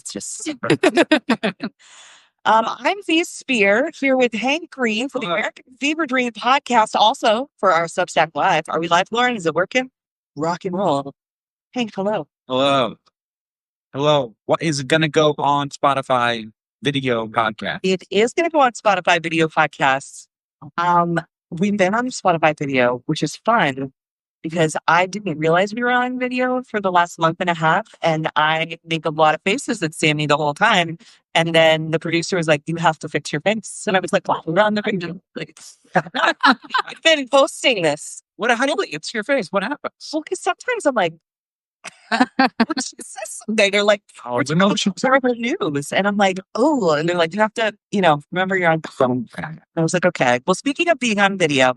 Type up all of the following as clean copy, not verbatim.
It's just I'm V Spehar here with Hank Green for the American Fever Dream podcast, also for our Substack Live. Are we live, Lauren? Is it working? Rock and roll. Hank, hello. Hello. Hello. What is it going to go on Spotify video podcast? It is going to go on Spotify video podcasts. We've been on Spotify video, which is fun because I didn't realize we were on video for the last month and a half, and I make a lot of faces at Sammy the whole time. And then the producer was like, "You have to fix your face," and I was like, "Well, we're on the video." Like, I've been posting this. How do you it's your face? What happens? Well, because sometimes I'm like, she says something, they're like, "Oh, it's no terrible news," and I'm like, "Oh," and they're like, "You have to, remember you're on film." And I was like, "Okay." Well, speaking of being on video,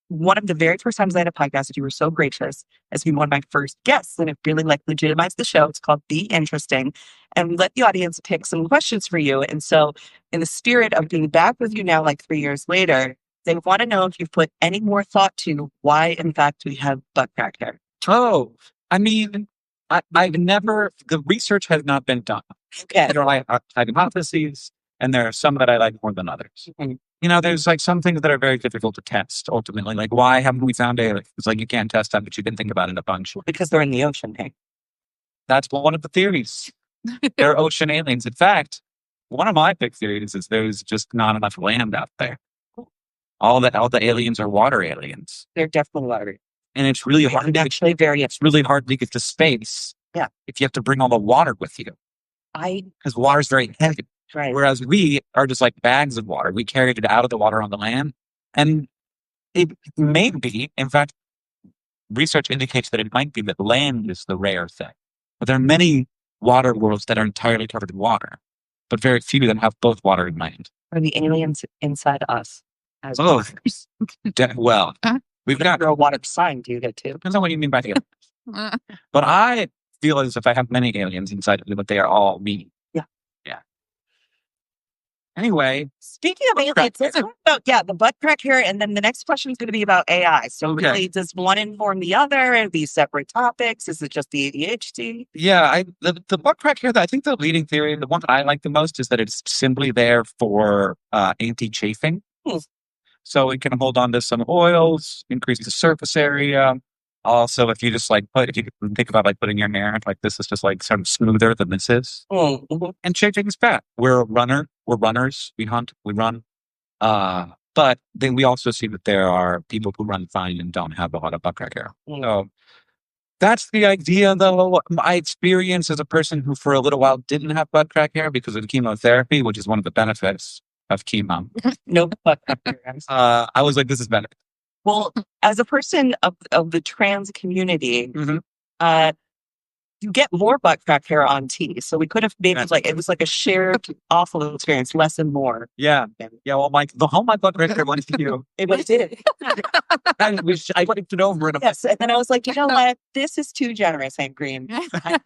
one of the very first times I had a podcast, you were so gracious as being one of my first guests, and it really legitimized the show. It's called Be Interesting, and we let the audience pick some questions for you. And so, in the spirit of being back with you now, like 3 years later, they want to know if you've put any more thought to why, in fact, we have butt crack hair. Oh, I mean, I've never, the research has not been done. Okay. There are hypotheses, and there are some that I like more than others. Mm-hmm. There's like some things that are very difficult to test ultimately. Like, why haven't we found aliens? It's like you can't test them, but you can think about it a bunch. Because they're in the ocean, hey? That's one of the theories. They're ocean aliens. In fact, one of my big theories is there's just not enough land out there. All the aliens are water aliens. They're definitely water. And it's really hard. It's really hard to get to space. Yeah. If you have to bring all the water with you. Because water is very heavy. Right. Whereas we are just like bags of water. We carried it out of the water on the land. And it may be, in fact, research indicates that it might be that land is the rare thing. But there are many water worlds that are entirely covered in water. But very few of them have both water and land. Are the aliens inside us? Well, we've got a water sign do you get too. Depends on what you mean by aliens. But I feel as if I have many aliens inside of me, but they are all me. Yeah. Anyway. Speaking of aliens, let's talk about, the butt crack here. And then the next question is going to be about AI. So really, does one inform the other? Are these separate topics? Is it just the ADHD? Yeah, the butt crack here, I think the leading theory, the one that I like the most is that it's simply there for anti-chafing. So it can hold on to some oils, increase the surface area. Also, if you just if you think about putting your hair like this is just sort of smoother than this is. Mm-hmm. And chafing is bad. We're a runner. We're runners. We hunt. We run. But then we also see that there are people who run fine and don't have a lot of butt crack hair. So that's the idea, though. My experience as a person who for a little while didn't have butt crack hair because of chemotherapy, which is one of the benefits of chemo. No butt crack hair. I was like, this is better. Well, as a person of the trans community, you get more butt crack hair on tea. So we could have made it was like a shared awful experience, less and more. Yeah. Yeah. Well, the whole my butt crack hair went to you. It did. I wanted to know over it. Yes. And then I was like, you know what? This is too generous, Hank Green. I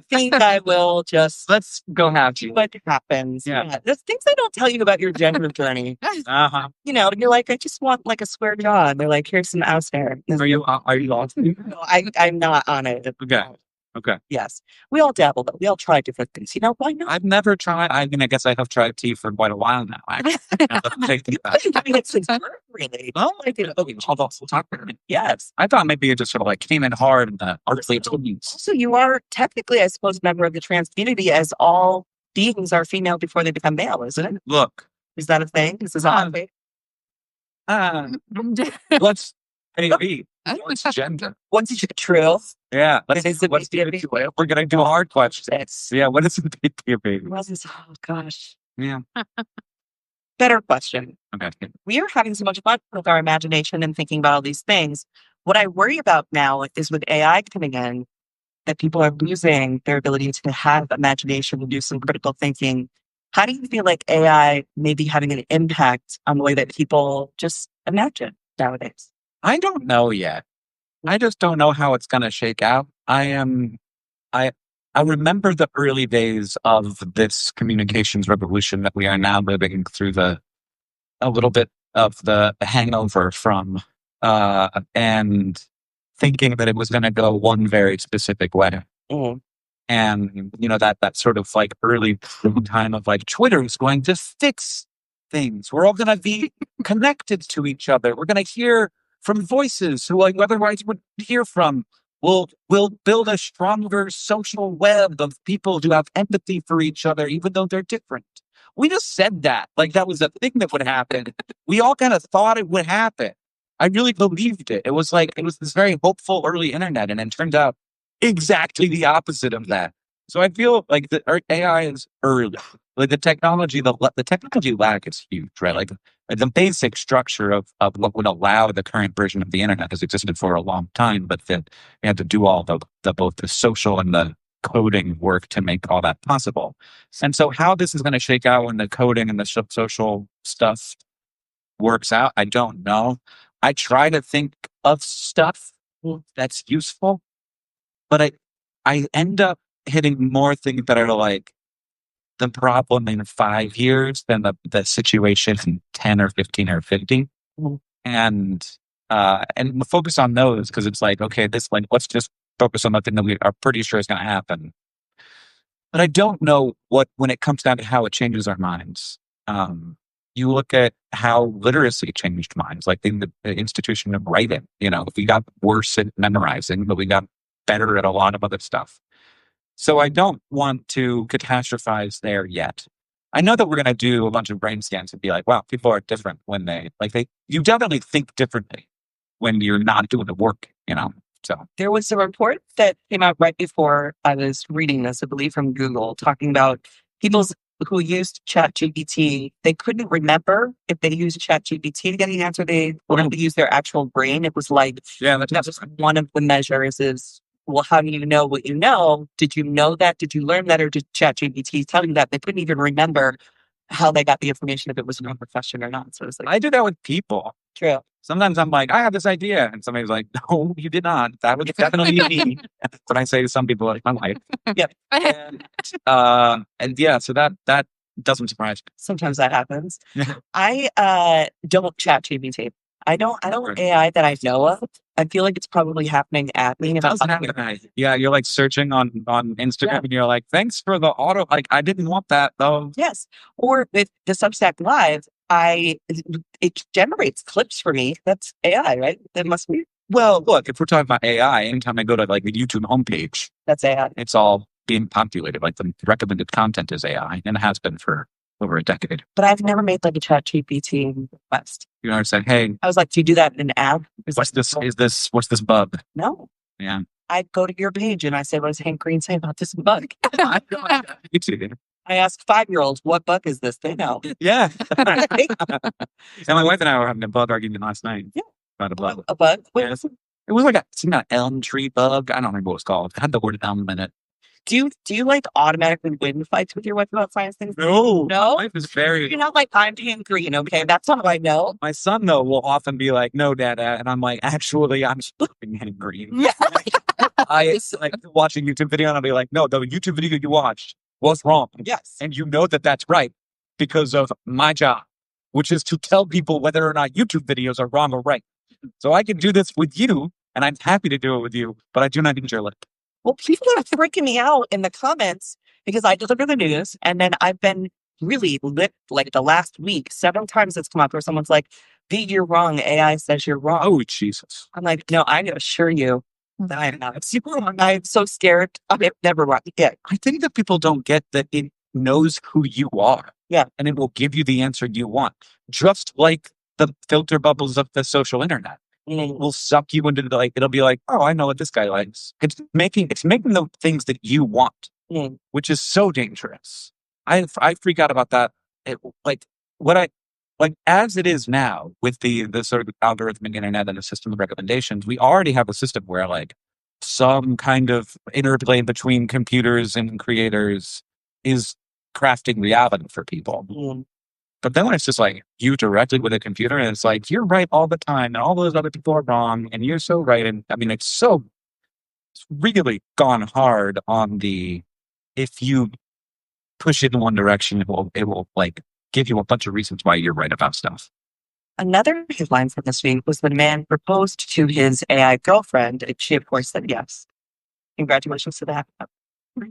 think I will just let's go have see what happens. Yeah. There's things they don't tell you about your gender journey. You're like, I just want a square jaw. And they're like, here's some ass hair. Are you on? No, I'm not on it. Okay. Yes. We all dabble, but we all try different things. Why not? I've never tried. I mean, I guess I have tried tea for quite a while now. It's really. Oh, I did. Okay, hold on. We'll talk about it. Yes. I thought maybe it just sort of came in hard in the artfully. So you are technically, I suppose, a member of the trans community, as all beings are female before they become male, isn't it? Look. Is that a thing? Is this a thing? Let's maybe. What's gender? What's true? Yeah. We're going to do hard questions. Yeah. What is it be a baby? Oh, gosh. Yeah. Better question. Okay. We are having so much fun with our imagination and thinking about all these things. What I worry about now is with AI coming in, that people are losing their ability to have imagination and do some critical thinking. How do you feel like AI may be having an impact on the way that people just imagine nowadays? I don't know yet. I just don't know how it's going to shake out. I remember the early days of this communications revolution that we are now living through a little bit of the hangover from, and thinking that it was going to go one very specific way. Mm. And, that sort of like early time of like Twitter is going to fix things. We're all going to be connected to each other. We're going to hear from voices who like otherwise would hear from. We'll build a stronger social web of people who have empathy for each other, even though they're different. We just said that. Like that was a thing that would happen. We all kind of thought it would happen. I really believed it. It was this very hopeful early internet, and it turned out exactly the opposite of that. So I feel like the AI is early. Like the technology lag is huge, right? Like the basic structure of what would allow the current version of the internet has existed for a long time, but then we had to do all both the social and the coding work to make all that possible. And so how this is going to shake out when the coding and the social stuff works out, I don't know. I try to think of stuff that's useful, but I end up hitting more things that are like the problem in 5 years than the situation in 10 or 15 or 50. And focus on those because it's like, okay, let's just focus on the thing that we are pretty sure is going to happen. But I don't know when it comes down to how it changes our minds. You look at how literacy changed minds, like the institution of writing. We got worse at memorizing, but we got better at a lot of other stuff. So I don't want to catastrophize there yet. I know that we're going to do a bunch of brain scans and be like, wow, people are different when you definitely think differently when you're not doing the work, So there was a report that came out right before I was reading this, I believe from Google, talking about people who used ChatGPT. They couldn't remember if they used ChatGPT to get an answer. They wanted to use their actual brain. It was like, that was one of the measures is, well, how do you know what you know? Did you know that? Did you learn that? Or did ChatGPT tell you that? They couldn't even remember how they got the information, if it was a proper question or not. So it's like, I do that with people. True. Sometimes I'm like, I have this idea. And somebody's like, no, you did not. That was definitely me. That's what I say to some people like my wife. Yep. And yeah, so that doesn't surprise me. Sometimes that happens. I don't chat GPT. I don't AI that I know of. I feel like it's probably happening at me. Yeah, you're like searching on Instagram and you're like, thanks for the auto. Like, I didn't want that though. Yes. Or with the Substack Live, it generates clips for me. That's AI, right? That must be. Well, look, if we're talking about AI, anytime I go to like the YouTube homepage, that's AI. It's all being populated. Like the recommended content is AI, and it has been for over a decade. But I've never made like a chat GPT request. You know, said, hey, I was like, do you do that in an app? What's this bug? No. Yeah. I go to your page and I say, what does Hank Green say about this bug? You too. I ask 5-year-olds, what bug is this? They know. Yeah. And my wife and I were having a bug argument last night. Yeah. About a bug. A bug? Yeah, it was like some kind of elm tree bug. I don't remember what it was called. It had the word elm in it. Do you like automatically win fights with your wife about science things? No. No? My wife is very... You're not like, I'm Hank Green, okay? That's how I know. My son, though, will often be like, no, Dad. And I'm like, actually, I'm flipping Hank Green. Yeah. I like watching YouTube video and I'll be like, no, the YouTube video you watched was wrong. Yes. And you know that's right because of my job, which is to tell people whether or not YouTube videos are wrong or right. So I can do this with you, and I'm happy to do it with you, but I do not need your lip. Well, people are freaking me out in the comments because I deliver the news, and then I've been really lit like the last week. 7 times it's come up where someone's like, V, you're wrong. AI says you're wrong. Oh, Jesus. I'm like, no, I assure you that I'm not super wrong. I'm so scared. I'm never wrong. Yeah. I think that people don't get that it knows who you are. Yeah. And it will give you the answer you want. Just like the filter bubbles of the social internet. It will suck you into it'll be like, oh, I know what this guy likes. It's making the things that you want, which is so dangerous. I freak out about that. As it is now with the sort of algorithmic internet and the system of recommendations, we already have a system where like some kind of interplay between computers and creators is crafting reality for people. But then when it's just like you directly with a computer and it's like, you're right all the time and all those other people are wrong and you're so right. And I mean, it's really gone hard on if you push it in one direction, it will like give you a bunch of reasons why you're right about stuff. Another headline from this week was when a man proposed to his AI girlfriend, and she of course said yes. Congratulations to that.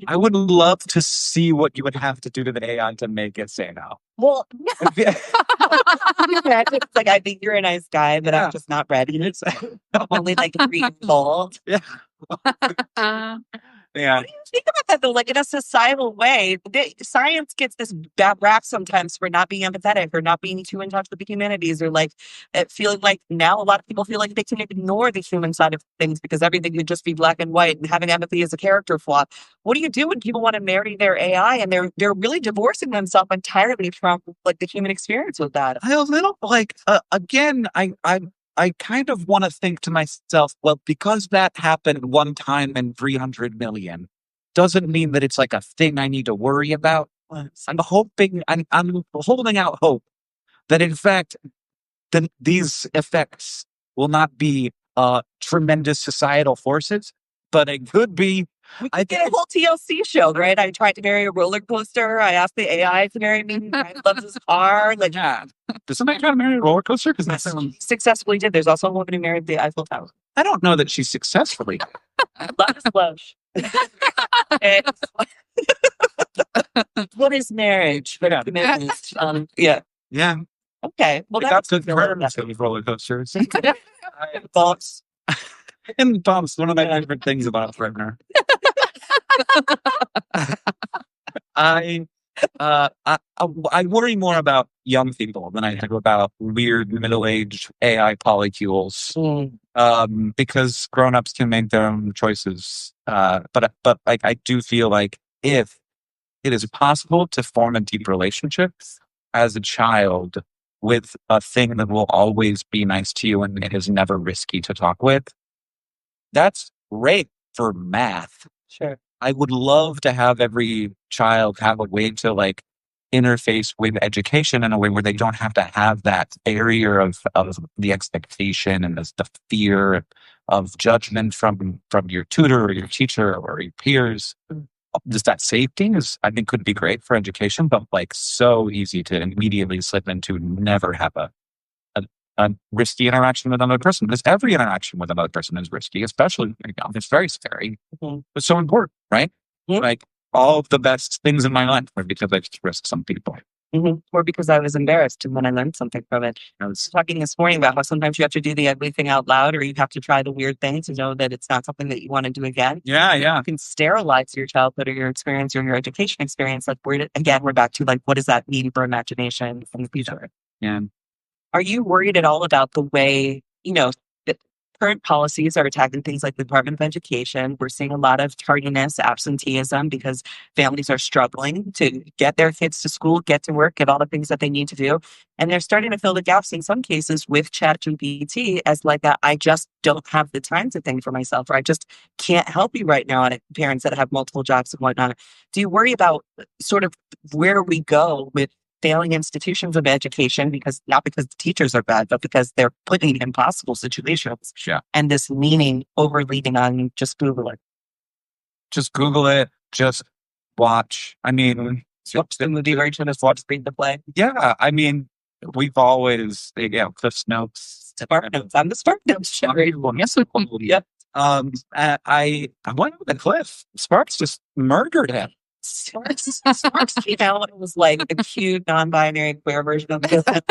I would love to see what you would have to do to the AI to make it say no. Well, it's like, I think you're a nice guy, but Yeah. I'm just not ready. I'm only like 3 years old. Yeah. Yeah. What do you think about that though? Like in a societal way, science gets this bad rap sometimes for not being empathetic or not being too in touch with the humanities, or like feeling like now a lot of people feel like they can ignore the human side of things because everything would just be black and white, and having empathy is a character flaw. What do you do when people want to marry their AI and they're really divorcing themselves entirely from like the human experience with that? I a little like again, I kind of want to think to myself, well, because that happened one time in 300 million, doesn't mean that it's like a thing I need to worry about. I'm holding out hope that in fact these effects will not be tremendous societal forces, but it could be. I get a whole TLC show, right? I tried to marry a roller coaster. I asked the AI to marry me. I love his car. Like, Yeah. Does somebody try to marry a roller coaster? Because that's successfully did. There's also a woman who married the Eiffel Tower. I don't know that she successfully. Love is love. What is marriage? Yeah. Yeah. Yeah. Okay. Well, that's good terms of roller coasters. Thoughts. And bumps, one of my favorite things about Brenner. I worry more about young people than I do about weird middle-aged AI polycules. Because grown-ups can make their own choices. But like I do feel like if it is possible to form a deep relationship as a child with a thing that will always be nice to you and it is never risky to talk with, that's great for math. Sure. I would love to have every child have a way to like interface with education in a way where they don't have to have that barrier of the expectation and the fear of judgment from your tutor or your teacher or your peers. Just that safety I think could be great for education, but like so easy to immediately slip into never have a risky interaction with another person, because every interaction with another person is risky, especially it's very scary, but so important, right? Like all of the best things in my life were because I just risked some people. Or because I was embarrassed and then I learned something from it. I was talking this morning about how sometimes you have to do the ugly thing out loud, or you have to try the weird thing to know that it's not something that you want to do again. Yeah. You can sterilize your childhood or your experience or your education experience. Like we're back to like, what does that mean for imagination in the future? Yeah. Are you worried at all about the way, that current policies are attacking things like the Department of Education? We're seeing a lot of tardiness, absenteeism, because families are struggling to get their kids to school, get to work, get all the things that they need to do. And they're starting to fill the gaps in some cases with ChatGPT as like I just don't have the time to think for myself, or I just can't help you right now. And parents that have multiple jobs and whatnot. Do you worry about sort of where we go with failing institutions of education, not because the teachers are bad, but because they're putting in impossible situations? Yeah. And this leaning, overleaning on just Google it. Just Google it. Just watch. I mean, watch the movie version is watch read the play. Yeah. I mean, we've always, Cliff's Notes. Spark Notes. I'm the Spark Notes show. Yes, yep. I went with the Cliff. Sparks just murdered him. Sparks came out. It was like a cute non-binary queer version of it. And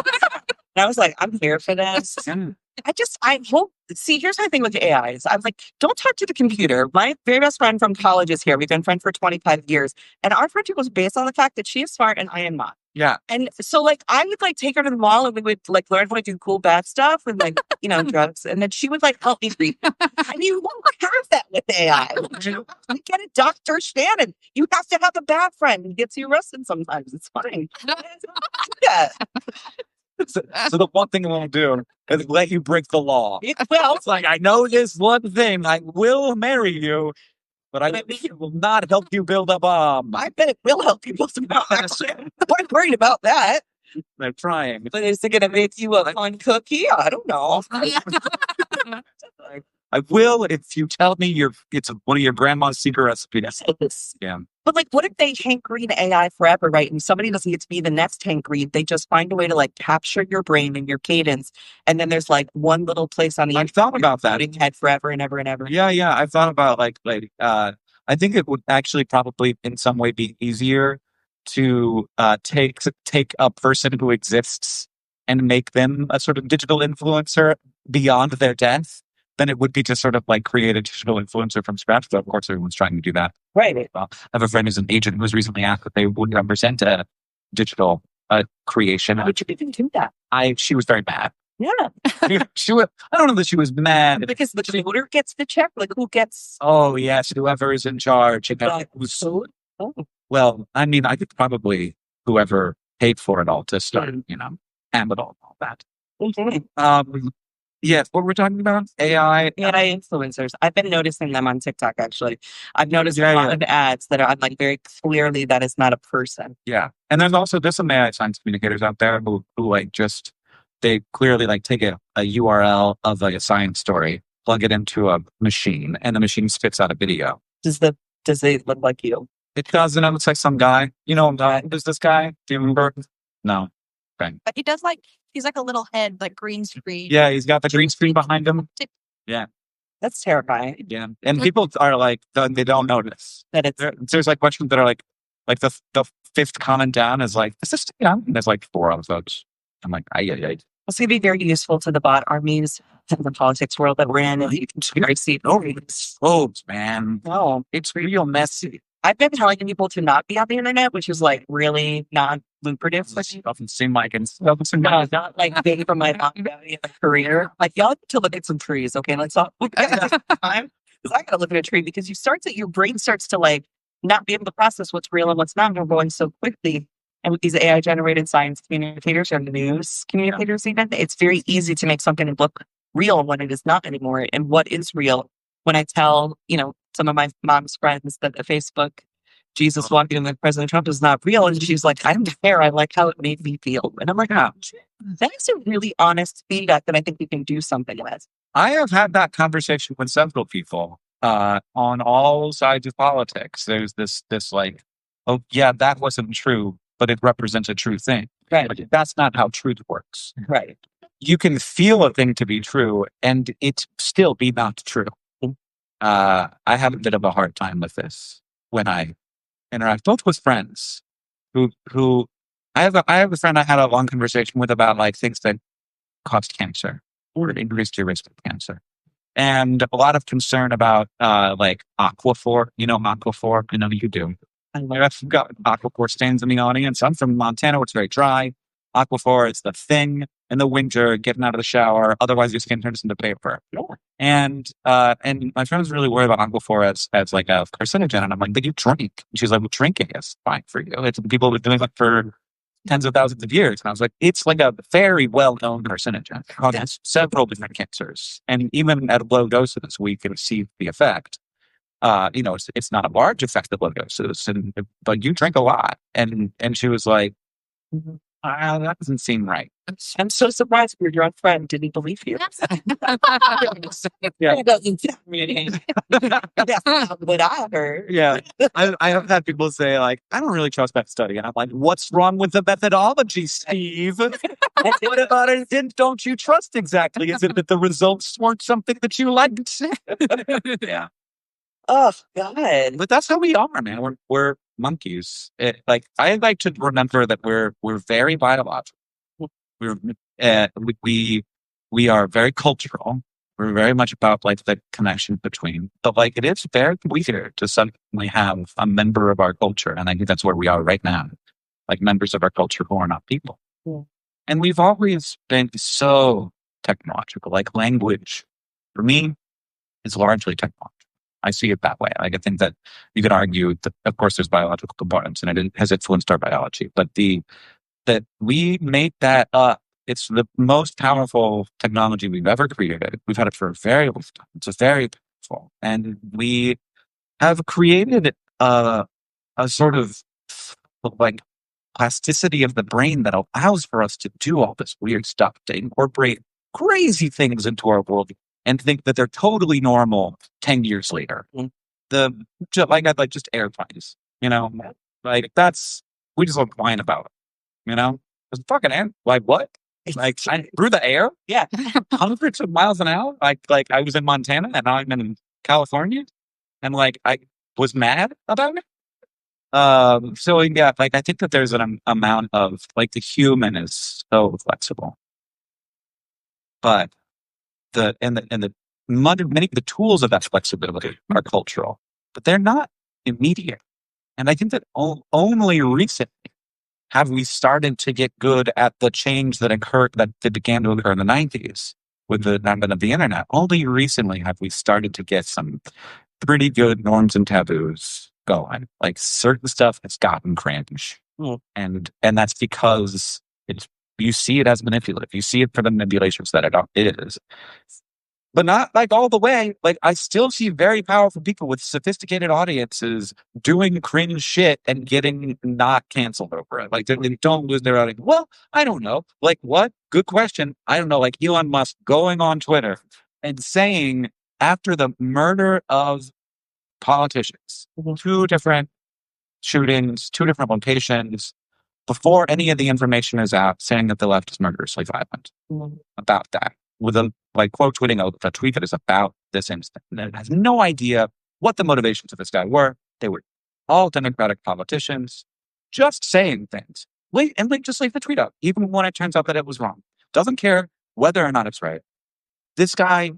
I was like, I'm here for this. I hope, here's my thing with the AIs. I'm like, don't talk to the computer. My very best friend from college is here. We've been friends for 25 years. And our friendship was based on the fact that she is smart and I am not. Yeah. And so like, I would like take her to the mall and we would like learn how to do cool bad stuff and like, drugs. And then she would like help me read. And you won't have that with AI. You get it, Dr. Shannon. You have to have a bad friend who gets you arrested sometimes. It's fine. Yeah. So the one thing I won't do is let you break the law. Well, it's like, I know this one thing. I will marry you, but I bet it will not help you build a bomb. I bet it will help you build a bomb. I'm quite worried about that. They're trying. But is it going to make you a fun cookie? I don't know. I will if you tell me it's one of your grandma's secret recipes. Yeah. But like, what if they Hank Green AI forever, right? And somebody doesn't get to be the next Hank Green. They just find a way to like capture your brain and your cadence. And then there's like one little place on the I've thought about that. Head forever and ever and ever. Yeah. I've thought about like I think it would actually probably in some way be easier to take a person who exists and make them a sort of digital influencer beyond their death than it would be to sort of like create a digital influencer from scratch. But of course, everyone's trying to do that. Right. Well, I have a friend who's an agent who was recently asked if they would represent a digital creation. How would you even do that? She was very mad. Yeah. She was, I don't know that she was mad. Because the voter gets the check. Like, who gets... Oh, yes, whoever is in charge. Oh. Well, I mean, I could probably, whoever paid for it all to start, Amazon, all that. Yes, what we're talking about? AI. AI influencers. I've been noticing them on TikTok, actually. I've noticed a lot of ads that are like very clearly that is not a person. Yeah. And there's some AI science communicators out there who like just, they clearly like take a URL of like a science story, plug it into a machine, and the machine spits out a video. Does they look like you? It doesn't. It looks like some guy. You know, who's this guy? Do you remember? No. Okay. But he does he's like a little head, like green screen. Yeah, he's got the green screen behind him. Yeah. That's terrifying. Yeah. And people are like, they don't notice. That There's like questions that are like the fifth comment down is like, is this young? And there's like 4 of those. I'm like, It's going to be very useful to the bot armies in the politics world that we're in. You can see man. Oh, it's real messy. I've been telling people to not be on the internet, which is like really not lucrative. It doesn't seem like it's not like big for my career. Like, y'all need to look at some trees, okay? Let's talk time. Because I gotta look at a tree because your brain starts to like not be able to process what's real and what's not. We're going so quickly. And with these AI generated science communicators or news communicators, even, it's very easy to make something look real when it is not anymore. And what is real? When I tell, some of my mom's friends that the Facebook Jesus walking with President Trump is not real. And she's like, I don't care. I like how it made me feel. And I'm like, that is a really honest feedback that I think we can do something with. I have had that conversation with several people on all sides of politics. There's this like, oh, yeah, that wasn't true, but it represents a true thing. Right. But that's not how truth works. Right. You can feel a thing to be true and it still be not true. I have a bit of a hard time with this when I interact both with friends who I have a friend I had a long conversation with about like things that caused cancer or increased your risk of cancer. And a lot of concern about like Aquaphor. You know Aquaphor? I know you do. I've got Aquaphor stains in the audience. I'm from Montana, where it's very dry. Aquaphor is the thing in the winter, getting out of the shower. Otherwise, your skin turns into paper. And my friend was really worried about Aquaphor as like a carcinogen. And I'm like, but you drink. And she's like, well, drinking is fine for you. It's people have been doing it for tens of thousands of years. And I was like, it's like a very well-known carcinogen. It causes several different cancers. And even at low doses, we can see the effect. It's not a large effect at low doses, but you drink a lot. And she was like, that doesn't seem right. I'm so surprised your drunk friend didn't believe you. Yeah. That's not what I heard. Yeah. I have had people say, like, I don't really trust that study. And I'm like, what's wrong with the methodology, Steve? What about it? Don't you trust exactly? Is it that the results weren't something that you liked? Yeah. Oh, God. But that's how we are, man. We're monkeys. I like to remember that we're very biological. We are very cultural. We're very much about like the connection between. But like it is very weird to suddenly have a member of our culture, and I think that's where we are right now. Like members of our culture who are not people. Yeah. And we've always been so technological. Like language, for me, is largely technological. I see it that way. Like I think that you could argue that, of course, there's biological components, and it has influenced our biology. But that we made that up. It's the most powerful technology we've ever created. We've had it for a very long time. It's very powerful, and we have created a sort of like plasticity of the brain that allows for us to do all this weird stuff, to incorporate crazy things into our world and think that they're totally normal 10 years later. Just airplanes, like we just don't whine about it, it's fucking air. Like what? Like through the air? Yeah. Hundreds of miles an hour? Like I was in Montana and now I'm in California. And like, was mad about it. So yeah, like I think that there's an amount of like the human is so flexible, but many of the tools of that flexibility are cultural, but they're not immediate. And I think that only recently have we started to get good at the change that began to occur in the 90s with the advent of the internet. Only recently have we started to get some pretty good norms and taboos going. Like certain stuff has gotten cringe. And that's because you see it as manipulative. You see it for the manipulations that it is. But not like all the way. Like I still see very powerful people with sophisticated audiences doing cringe shit and getting not canceled over it. Like they don't lose their audience. Well, I don't know. Like what? Good question. I don't know. Like Elon Musk going on Twitter and saying after the murder of politicians, 2 different shootings, 2 different locations, before any of the information is out, saying that the left is murderously violent about that. With a quote tweeting a tweet that is about this incident. And it has no idea what the motivations of this guy were. They were all Democratic politicians just saying things. Just leave the tweet up, even when it turns out that it was wrong. Doesn't care whether or not it's right. This guy,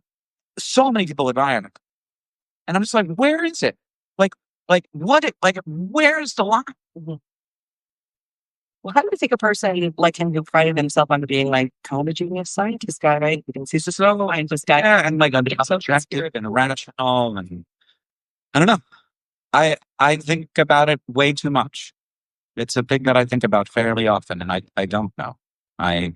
so many people admire him. And I'm just like, where is it? Where's the line? Well, how do you think a person like him who prided himself on being like kind of a genius scientist guy, right? Because he's just a scientist guy. Yeah, and like objective and rational, and I don't know. I think about it way too much. It's a thing that I think about fairly often, and I don't know. I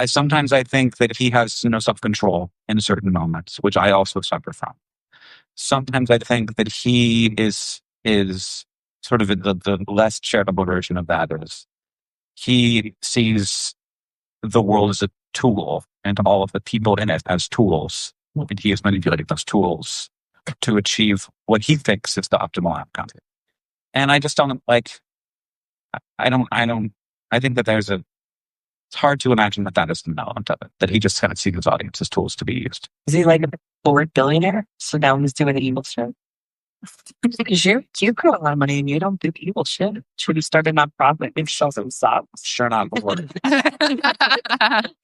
sometimes I think that he has self-control in certain moments, which I also suffer from. Sometimes I think that he is sort of the less charitable version of that is he sees the world as a tool and all of the people in it as tools. And he is manipulating those tools to achieve what he thinks is the optimal outcome. And I just don't I think that it's hard to imagine that is an element of it, that he just kind of sees his audience as tools to be used. Is he like a bored billionaire? So now he's doing the evil shit? Because you got a lot of money and you don't do evil shit. Should he start a nonprofit and sell some socks? Sure not bored.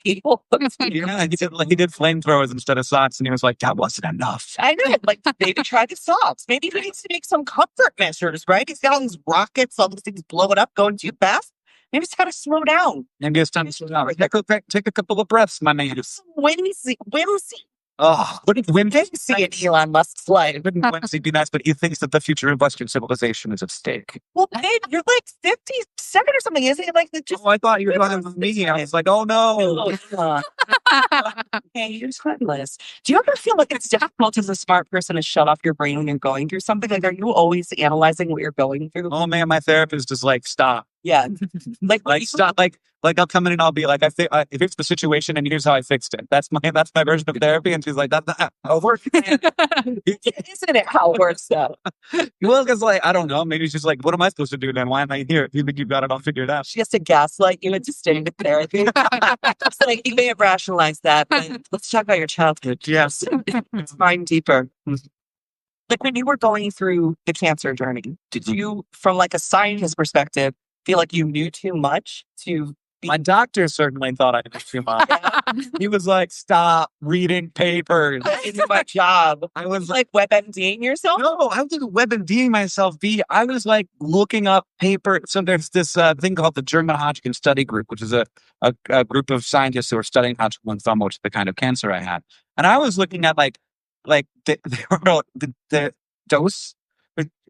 People. Yeah, he did flamethrowers instead of socks, and he was like, that wasn't enough. I know. Like, maybe try the socks. Maybe he needs to make some comfort measures, right? He's got all these rockets, all these things blowing up, going too fast. Maybe it's got to slow down. Maybe it's time to slow down. Take a couple of breaths, my man. Whimsy. Oh, wouldn't whimsy See it, Elon Musk's life. Wouldn't whimsy be nice? But he thinks that the future of Western civilization is at stake. Well, babe, you're like 57 or something, isn't it? Like, just. Oh, I thought you were talking about me. I was like, oh no. Hey, you're harmless. Do you ever feel like it's difficult as a smart person to shut off your brain when you're going through something? Like, are you always analyzing what you're going through? Oh man, my therapist is like, stop. Yeah. Like stop. Like I'll come in and I'll be like, if it's the situation and here's how I fixed it. That's my version of therapy. And she's like, that's not how it works. Isn't it how it works though? Well, because I don't know. Maybe she's like, what am I supposed to do then? Why am I here? If you think you've got it all figured out. She has to gaslight you into staying with therapy. So like, you may have rationalized that, but let's talk about your childhood. Yes. It's mine deeper. Like when you were going through the cancer journey, did you, from like a scientist perspective, feel like you knew too much to My doctor certainly thought I knew too much. He was like, stop reading papers. It's my job. I was Like WebMDing yourself? no, I wasn't WebMDing myself, B. I was like looking up paper. So there's this thing called the German Hodgkin Study Group, which is a group of scientists who are studying Hodgkin lymphoma, which is the kind of cancer I had. And I was looking at the dose.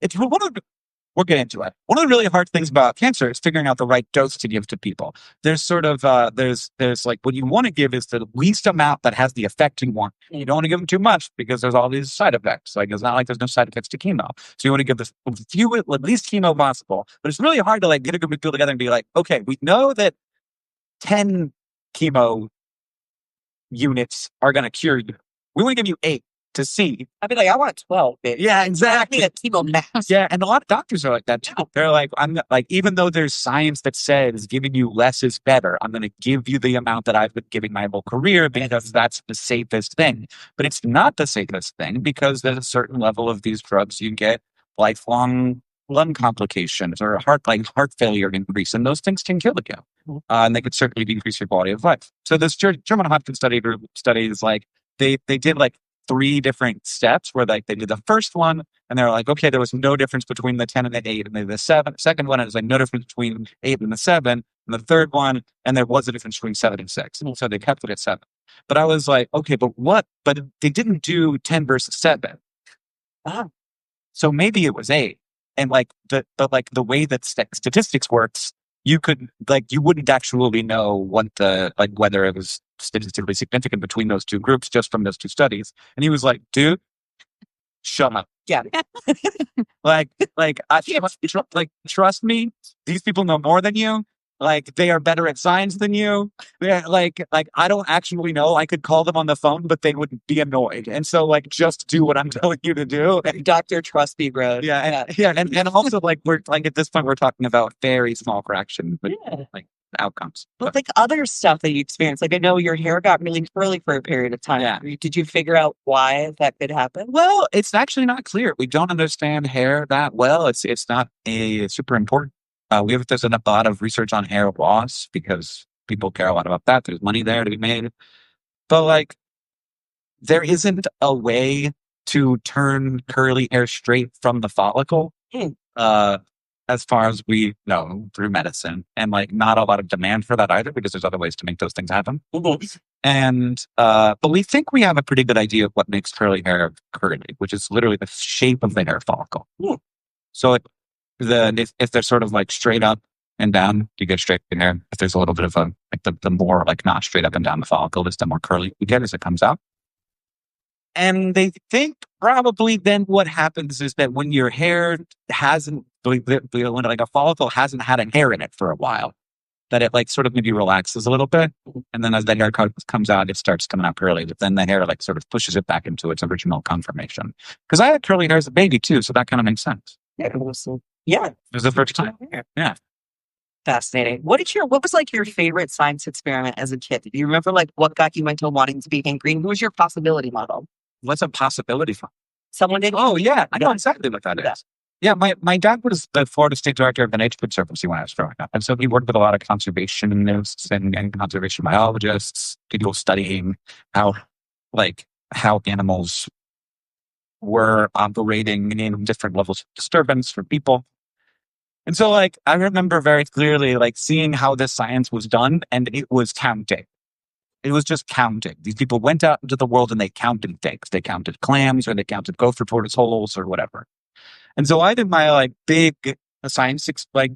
It's one of we'll get into it. One of the really hard things about cancer is figuring out the right dose to give to people. There's sort of there's like what you want to give is the least amount that has the effect you want. You don't want to give them too much because there's all these side effects. Like it's not like there's no side effects to chemo. So you want to give the least chemo possible. But it's really hard to like get a group of people together and be like, okay, we know that 10 chemo units are going to cure you. We want to give you 8 to see. I'd be like, I want 12, baby. Yeah, I exactly. need a chemo max. Yeah, and a lot of doctors are like that too. They're like, I'm not, like, even though there's science that says giving you less is better, I'm going to give you the amount that I've been giving my whole career because that's the safest thing. But it's not the safest thing because there's a certain level of these drugs you get lifelong lung complications or heart failure increase, and those things can kill you. And they could certainly decrease your quality of life. So this German Hopkins study group studies like they did like 3 different steps where like they did the first one and they're like, okay, there was no difference between the 10 and the 8, and then the 7. Second one, it was like no difference between 8 and the 7, and the third one, and there was a difference between 7 and 6. And so they kept it at 7. But I was like, okay, but what? But they didn't do 10 versus 7. So maybe it was 8. And like the way that statistics works, you wouldn't actually know whether it was statistically significant between those 2 groups just from those 2 studies. And he was like, dude, shut up. Yeah. Trust me, these people know more than you. Like, they are better at science than you. They're like I don't actually know. I could call them on the phone, but they would be annoyed. And so, like, just do what I'm telling you to do. Dr. Trusty Road. And also, like, we're like at this point, we're talking about very small fraction, but like outcomes. But like other stuff that you experienced, like I know your hair got really curly for a period of time. Yeah. Did you figure out why that could happen? Well, it's actually not clear. We don't understand hair that well. It's not super important. There's a lot of research on hair loss because people care a lot about that. There's money there to be made. But like, there isn't a way to turn curly hair straight from the follicle, as far as we know through medicine. And like, not a lot of demand for that either, because there's other ways to make those things happen. And, but we think we have a pretty good idea of what makes curly hair curly, which is literally the shape of the hair follicle. So if they're sort of like straight up and down, you get straight hair. If there's a little bit of the more like not straight up and down the follicle, the more curly you get as it comes out. And they think probably then what happens is that when your hair hasn't, when like a follicle hasn't had a hair in it for a while, that it like sort of maybe relaxes a little bit. And then as the hair comes out, it starts coming out curly. But then the hair like sort of pushes it back into its original conformation. Because I had curly hair as a baby too, so that kind of makes sense. Yeah. It was the first time. Yeah. Fascinating. What was like your favorite science experiment as a kid? Do you remember like what got you into wanting to be angry? Who was your possibility model? What's a possibility for? Someone did. Oh yeah, I know exactly what that is. Yeah, my dad was the Florida State Director of the Nature Conservancy when I was growing up. And so he worked with a lot of conservationists and conservation biologists, people studying how animals were operating in different levels of disturbance for people. And so like, I remember very clearly like seeing how this science was done, and it was counting. It was just counting. These people went out into the world and they counted things. They counted clams, or they counted gopher tortoise holes, or whatever. And so I did my like big science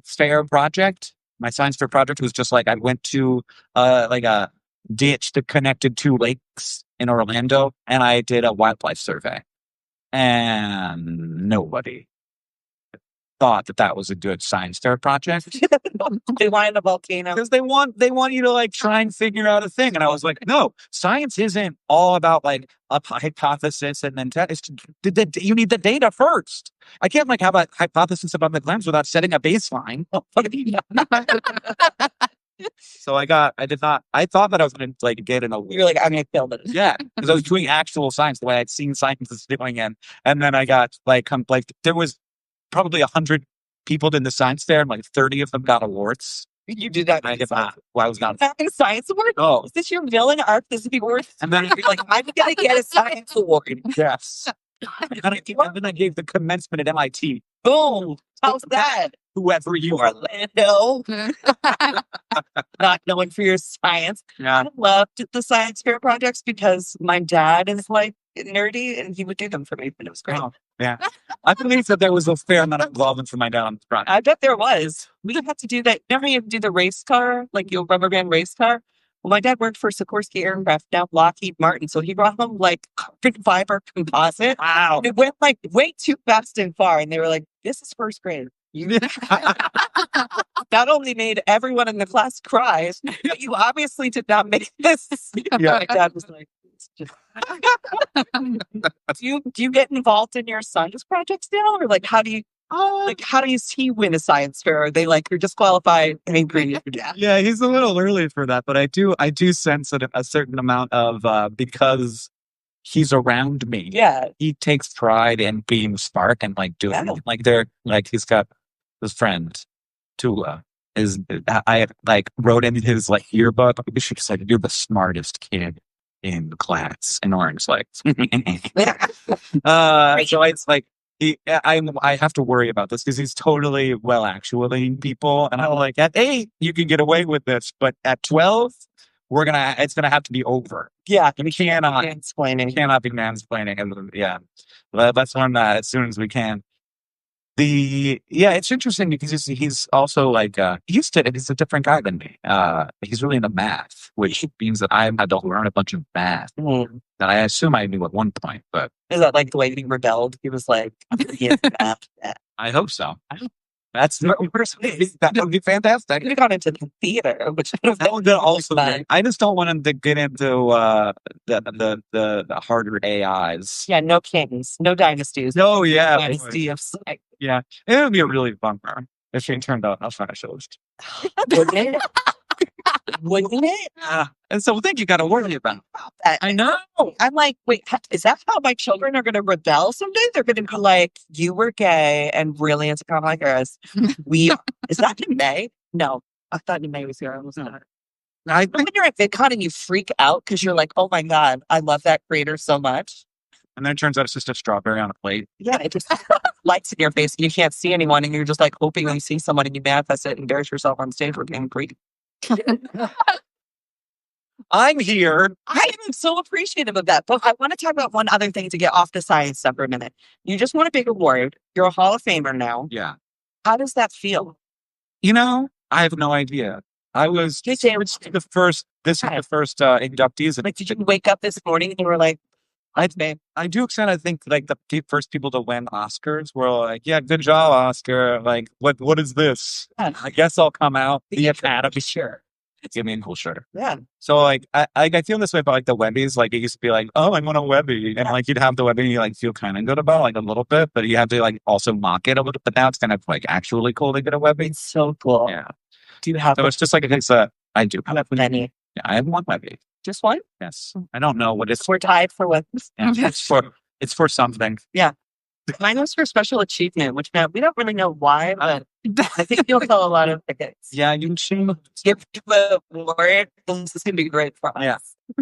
fair project. My science fair project was just like, I went to like a ditch that connected 2 lakes in Orlando, and I did a wildlife survey. And nobody thought that was a good science fair project. They wanted a volcano because they want you to like try and figure out a thing. And I was like, no, science isn't all about like a hypothesis and then you need the data first. I can't like have a hypothesis about the clams without setting a baseline. So I thought that I was going to like get in a. You're like, I'm going to kill this. Yeah, because I was doing actual science the way I'd seen scientists doing it, and then I got like there was probably 100 people in the science fair, and like 30 of them got awards. You did that. I did not. Well, I was not. Having science award? Oh, is this your villain arc? This would be worth. And then you're like, I'm going to get a science award. Yes. And then I gave the commencement at MIT. Boom. How's that? Whoever you are, Orlando. Not known for your science. Yeah. I loved the science fair projects because my dad is like nerdy and he would do them for me, and it was great. Oh, yeah. I believe that there was a fair amount of involvement for my dad on the front. I bet there was. We had to do that. Remember you had to do the race car, like your rubber band race car? Well, my dad worked for Sikorsky Aircraft, now Lockheed Martin. So he brought home like carbon fiber composite. Wow. It went like way too fast and far. And they were like, this is first grade. You not only made everyone in the class cry, but you obviously did not make this. Yeah. My dad was like, it's just... do you get involved in your son's projects now? Or like, how do you see win a science fair? Are they like, you're disqualified? Yeah, he's a little early for that, but I do sense that a certain amount of because he's around me. Yeah. He takes pride in being smart and like doing Yeah. like they're like he's got his friend Tula is I like wrote in his like yearbook. She said, "You're the smartest kid in class," and Orange like, so it's like I have to worry about this because he's totally well actually people, and I'm like, at 8 you can get away with this, but at 12 it's gonna have to be over. Yeah. We cannot Mansplaining. be mansplaining, and yeah, let's learn that as soon as we can. It's interesting because he's also like he's a different guy than me. He's really into math, which means that I had to learn a bunch of math that I assume I knew at one point, but Is that like the way he rebelled? He was like, he had math. I hope so. That's that would be fantastic. He have gone into the theater, which That would be also great. I just don't want him to get into the harder AIs. Yeah, no kings, no dynasties. Oh yeah, Dynasty of sex. yeah. It would be a really bummer if he turned out a fascist. Wouldn't it? Wouldn't it? Yeah. And so think you got to worry about That. I know. I'm like, wait, is that how my children are going to rebel someday? They're going to be like, you were gay and really into Kamala Harris. Is that in May? No, I thought in May was here. I was not. When you're at VidCon and you freak out because you're like, oh my God, I love that creator so much. And then it turns out it's just a strawberry on a plate. Yeah, it just lights in your face and you can't see anyone and you're just like hoping you see someone and you manifest it and embarrass yourself on stage for being creepy. I'm here. I am so appreciative of that. But I want to talk about one other thing to get off the science stuff for a minute. You just won a big award. You're a Hall of Famer now. Yeah. How does that feel? I have no idea. I was the first inductees. And Like, did you wake up this morning and you were like, I do extent. I think like the first people to win Oscars were like, yeah, good job, Oscar. Like, what is this? Yeah. I guess I'll come out the Yeah, Academy. sure. Give me a cool shirt. Yeah. So like I feel this way about like the Webbies. Like it used to be like, oh, I'm on a Webby, and like you'd have the Webby and you like feel kind of good about like a little bit, but you have to like also mock it a little. But now it's kind of like actually cool to get a Webby. It's so cool. Yeah. Do you have So it's just like it's I do. how many? Yeah, I have one Webby. Just one? Yes. I don't know what it's. We're tied for what? Yeah, it's for something. Mine was for special achievement, which we don't really know why, but I think you'll sell a lot of tickets. Yeah, you can Give the award. This is gonna be great for us. Yeah.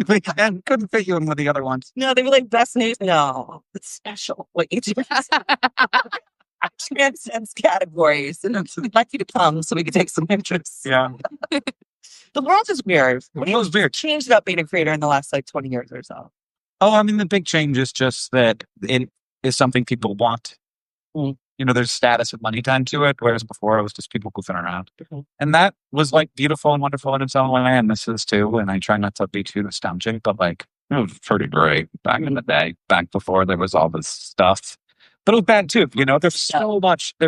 I couldn't fit you in with the other ones. No, they were like best news. No, it's special. What you do transcends categories, and we'd like you to come so we can take some pictures. Yeah. The world is weird. The world's weird. Changed about being a creator in the last like 20 years or so. Oh, I mean, the big change is just that it is something people want. Mm. There's status and money tied to it, whereas before it was just people goofing around. Mm-hmm. And that was like beautiful and wonderful in its own way. And this is too. And I try not to be too nostalgic, but like it was pretty great back in the day, back before there was all this stuff. But it was bad too. There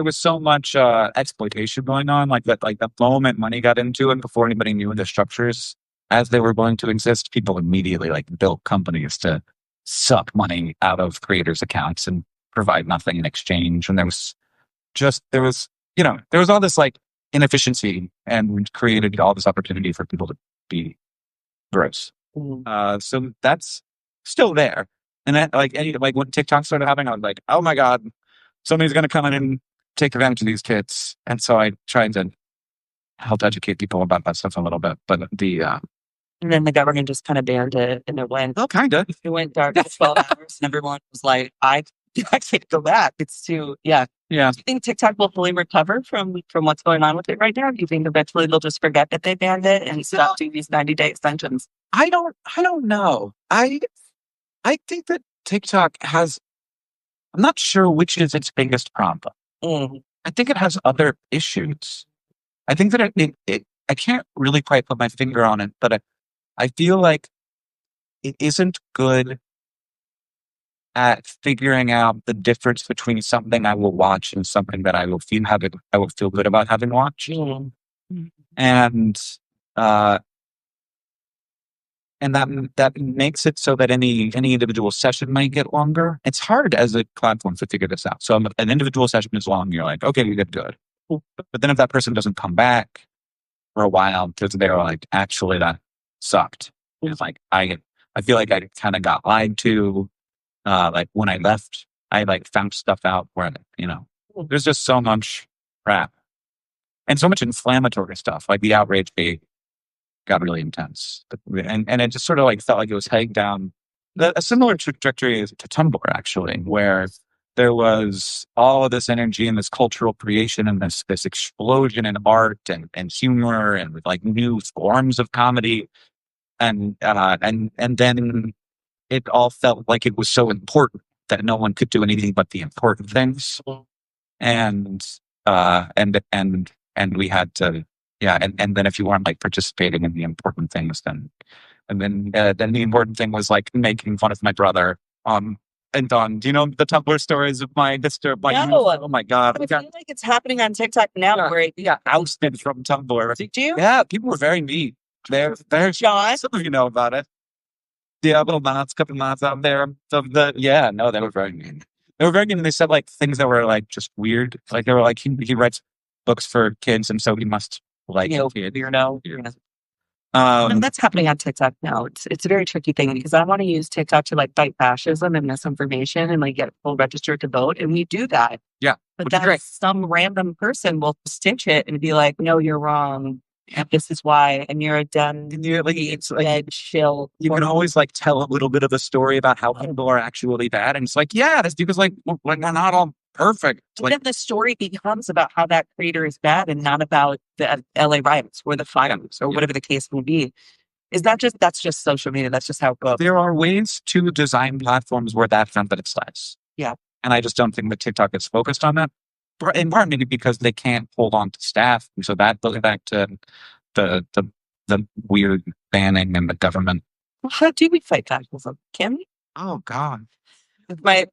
was so much exploitation going on. Like that, like the moment money got into it, before anybody knew the structures as they were going to exist, people immediately like built companies to suck money out of creators' accounts and provide nothing in exchange. And there was all this like inefficiency and created all this opportunity for people to be gross. Mm. So that's still there. And that, like when TikTok started happening, I was like, oh my God, somebody's going to come in and take advantage of these kids. And so I tried to help educate people about that stuff a little bit. But and then the government just kind of banned it, and it went. Oh, kind of. It went dark for 12 hours, and everyone was like, "I can't go back. It's too." Yeah. Yeah. Do you think TikTok will fully recover from what's going on with it right now? Do you think eventually they'll just forget that they banned it and stop doing these 90-day extensions? I don't know. I think that TikTok has. I'm not sure which is its biggest problem. Mm. I think it has other issues. I think that I can't really quite put my finger on it, but I feel like it isn't good at figuring out the difference between something I will watch and something that I will feel good about having watched. Mm. And that makes it so that any individual session might get longer. It's hard as a platform to figure this out. So an individual session is long, you're like, okay, you get good. But then if that person doesn't come back for a while because they're like, actually that sucked. It's like I I feel like I kind of got lied to. Like when I left, I like found stuff out where, there's just so much crap and so much inflammatory stuff. Like the outrage rate got really intense, and it just sort of like felt like it was heading down a similar trajectory to Tumblr, actually, where there was all of this energy and this cultural creation and this explosion in art and humor and like new forms of comedy, and then it all felt like it was so important that no one could do anything but the important things, and and we had to, yeah, and then if you weren't like participating in the important things, then the important thing was like making fun of my brother. And Don, do you know the Tumblr stories of my sister? No. Oh my God. I feel like it's happening on TikTok now. Yeah, Where yeah, ousted from Tumblr. did you? Yeah, people were very mean. There's John? some of you know about it. Yeah, little mods, couple mods out there. So no, they were very mean. They were very mean. And they said like things that were like just weird. Like they were like, he writes books for kids, and so he must like kids. And that's happening on TikTok now. It's a very tricky thing because I want to use TikTok to like fight fascism and misinformation and like get people registered to vote, and we do that. Yeah, but which is then great. some random person will stitch it and be like, "No, you're wrong. And this is why." And you're a dumb, It's like dead shill. you can always like tell a little bit of a story about how people are actually bad, and it's like, yeah, that's because like we're not all perfect. Like, then the story becomes about how that creator is bad and not about the LA riots or the fires or whatever the case may be. That's just social media. That's just how it goes. There are ways to design platforms where that competence lies. Yeah. And I just don't think that TikTok is focused on that. In part maybe because they can't hold on to staff. And so that goes back to the weird banning and the government. Well, how do we fight fascism? Can we? Oh God. With my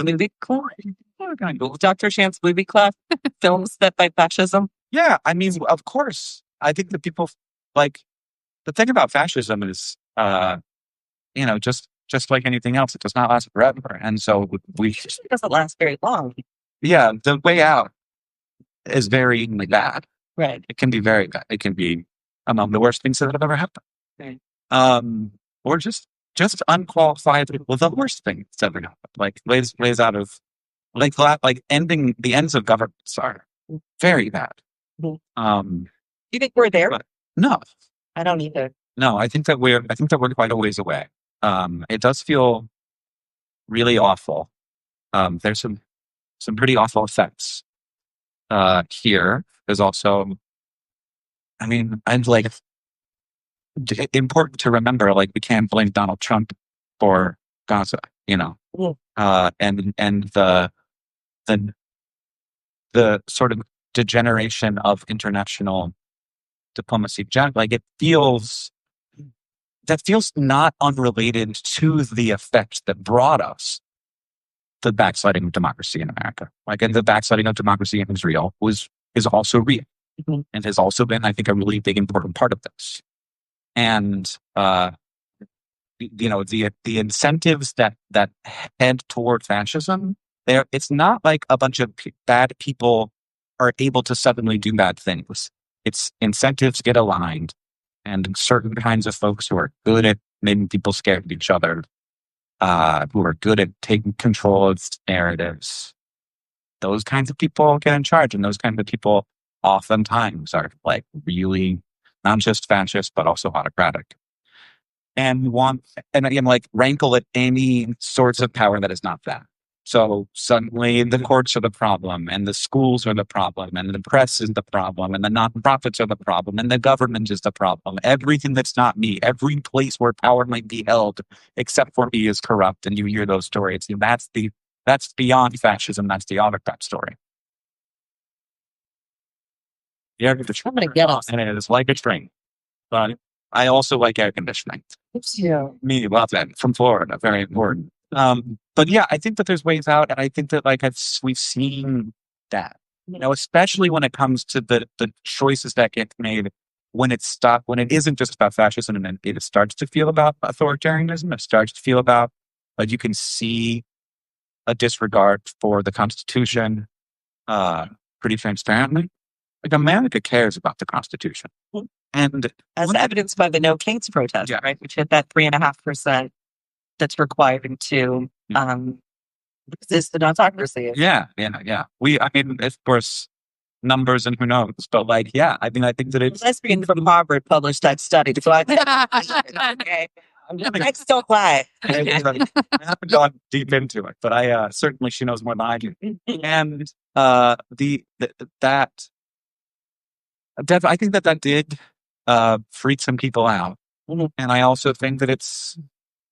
movie club. Dr. Shan's movie club films that fight fascism. Yeah, I mean, of course. I think that people like the thing about fascism is just like anything else, it does not last forever. And so It doesn't last very long. yeah, the way out is very bad. Right. It can be very bad. It can be among the worst things that have ever happened. Right. Or just unqualified, well, the worst thing that's ever happened. Like ways out of like ending the ends of governments are very bad. Mm-hmm. You think we're there? No, I don't either. no. I think that we're quite a ways away. It does feel really awful. There's some pretty awful effects here. There's also, I mean, I'd like important to remember, like we can't blame Donald Trump for Gaza, and the sort of degeneration of international diplomacy. Like that feels not unrelated to the effect that brought us the backsliding of democracy in America. Like the backsliding of democracy in Israel is also real, and has also been, I think, a really big important part of this. And the incentives that head toward fascism, it's not like a bunch of bad people are able to suddenly do bad things. It's incentives get aligned, and certain kinds of folks who are good at making people scared of each other, who are good at taking control of narratives, those kinds of people get in charge, and those kinds of people oftentimes are like really not just fascist but also autocratic, and again like rankle at any sorts of power that is not that. So suddenly the courts are the problem, and the schools are the problem, and the press is the problem, and the nonprofits are the problem, and the government is the problem. Everything that's not me, every place where power might be held except for me is corrupt. And you hear those stories. And that's beyond fascism. That's the autocrat story. Yeah, I'm gonna get us. and it is like a train. But I also like air conditioning. Yeah. Me, love that from Florida. Very important. But yeah, I think that there's ways out, and I think that we've seen that, especially when it comes to the choices that get made when it isn't just about fascism, and it starts to feel about authoritarianism. It starts to feel about, like, you can see a disregard for the Constitution pretty transparently. Like, America cares about the Constitution. And as one- evidenced by the No Kings protest, Yeah. right? Which hit that 3.5% that's required to resist the autocracy. yeah. I mean, of course, numbers and who knows, but like, yeah, I mean, I think that it's. Lesbian from Harvard published that study. So okay. Next, don't lie. I haven't gone deep into it, but I certainly she knows more than I do. And that I think that did freak some people out, Mhm. and I also think that it's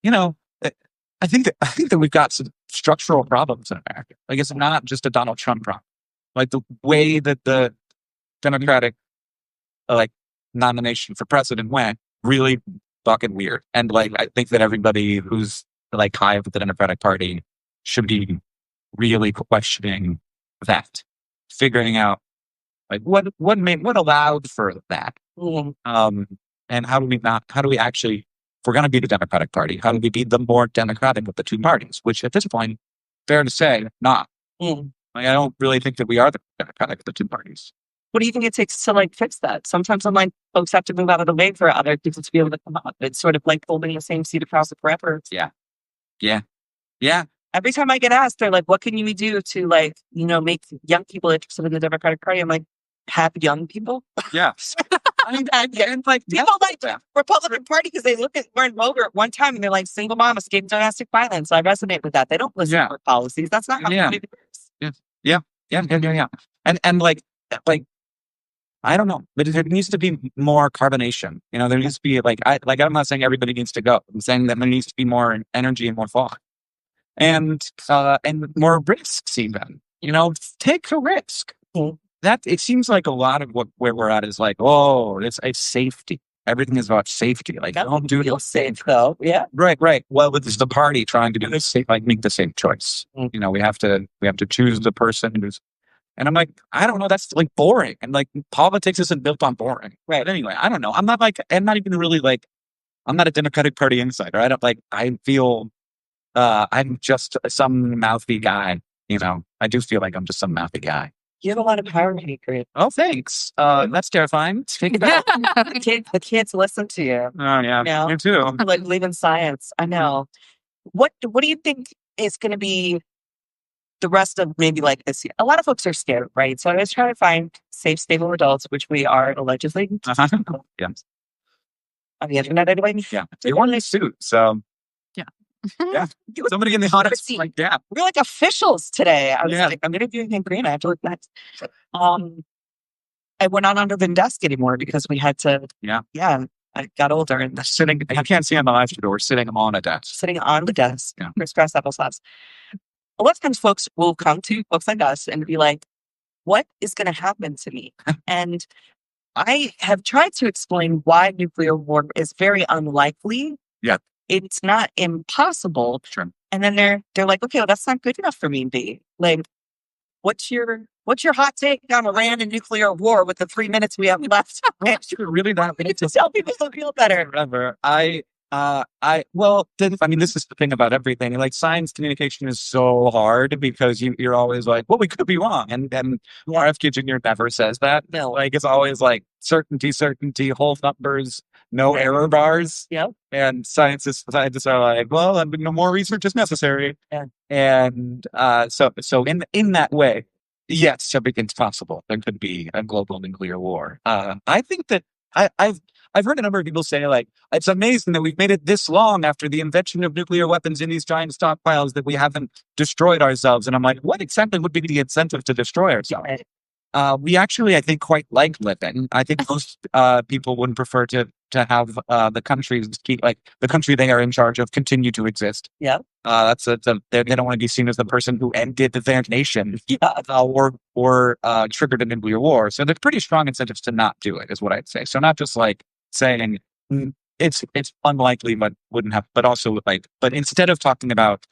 I think that we've got some structural problems in America. Like it's not just a Donald Trump problem. Like the way that the Democratic nomination for president went really fucking weird. And like I think that everybody who's like high up at the Democratic Party should be really questioning that, figuring out like what allowed for that. Mhm. And how do we actually, if we're gonna be the Democratic Party, how do we be the more democratic of the two parties? Which at this point, fair to say, not. Mhm. Like, I don't really think that we are the Democratic of the two parties. What do you think it takes to like fix that? Sometimes I'm like, folks have to move out of the way for other people to be able to come up. It's sort of like holding the same seat across the forever. Yeah. Every time I get asked, they're like, what can you do to like, make young people interested in the Democratic Party? I'm like, have young people. Yeah. I mean, and like people like the Republican Party because they look at Lauren Boebert at one time and they're like, single mom escaped domestic violence. I resonate with that. They don't listen to our policies. That's not how it works. Yeah. And like I don't know, but there needs to be more carbonation. There needs to be I'm not saying everybody needs to go. I'm saying that there needs to be more energy and more thought, and more risks even. Take a risk. Mhm. That it seems like a lot of where we're at is like, oh, it's safety. Everything is about safety. Like, don't do feel safe though. Yeah. Right. Well, it's the party trying to do this, make the same choice. Mhm. We have to choose the person who's. And I'm like, I don't know. That's like boring. And like politics isn't built on boring. Right. But anyway, I don't know. I'm not even really like, I'm not a Democratic Party insider. I feel, I'm just some mouthy guy. I do feel like I'm just some mouthy guy. You have a lot of power, Hagrid. Oh, thanks. That's terrifying. The kids listen to you. Oh yeah. No. You too. I like believe in science. I know. What do you think is going to be the rest of maybe like this year? A lot of folks are scared, right? So I was trying to find safe, stable adults, which we are allegedly. Yeah. On the internet anyway. Yeah. You're wearing a suit, so. Yeah. Somebody in the audience was like, yeah. We're like officials today. I was Yeah. like, I'm interviewing him green. I have to look next. We're not under the desk anymore because we had to. Yeah. I got older and Sitting. You can't see on the live stream, but we're sitting on a desk. sitting on the desk. Yeah. Crisscross applesauce. A lot of times folks will come to folks like us and be like, what is going to happen to me? And I have tried to explain why nuclear war is very unlikely. Yeah. It's not impossible. Sure. And then they're like, okay, well, that's not good enough for me, B. Like, what's your hot take on Iran and nuclear war with the 3 minutes we have left? Really that We need to tell people to feel better. Whatever. This is the thing about everything. Like science communication is so hard because you're always like, well, we could be wrong. And then RFK Jr. never says that. No. Like it's always like certainty, whole numbers, no error bars. Yep. And scientists are like, well, no more research is necessary. Yeah. And so in that way, yes, everything's possible. There could be a global nuclear war. I think that I've heard a number of people say, like, it's amazing that we've made it this long after the invention of nuclear weapons in these giant stockpiles that we haven't destroyed ourselves. And I'm like, what exactly would be the incentive to destroy ourselves? We actually, I think, quite like living. I think most people would prefer to have the countries the country they are in charge of continue to exist. Yeah. They don't want to be seen as the person who ended their nation or triggered a nuclear war. So there's pretty strong incentives to not do it, is what I'd say. So not just like saying it's unlikely, but wouldn't have, but also but instead of talking about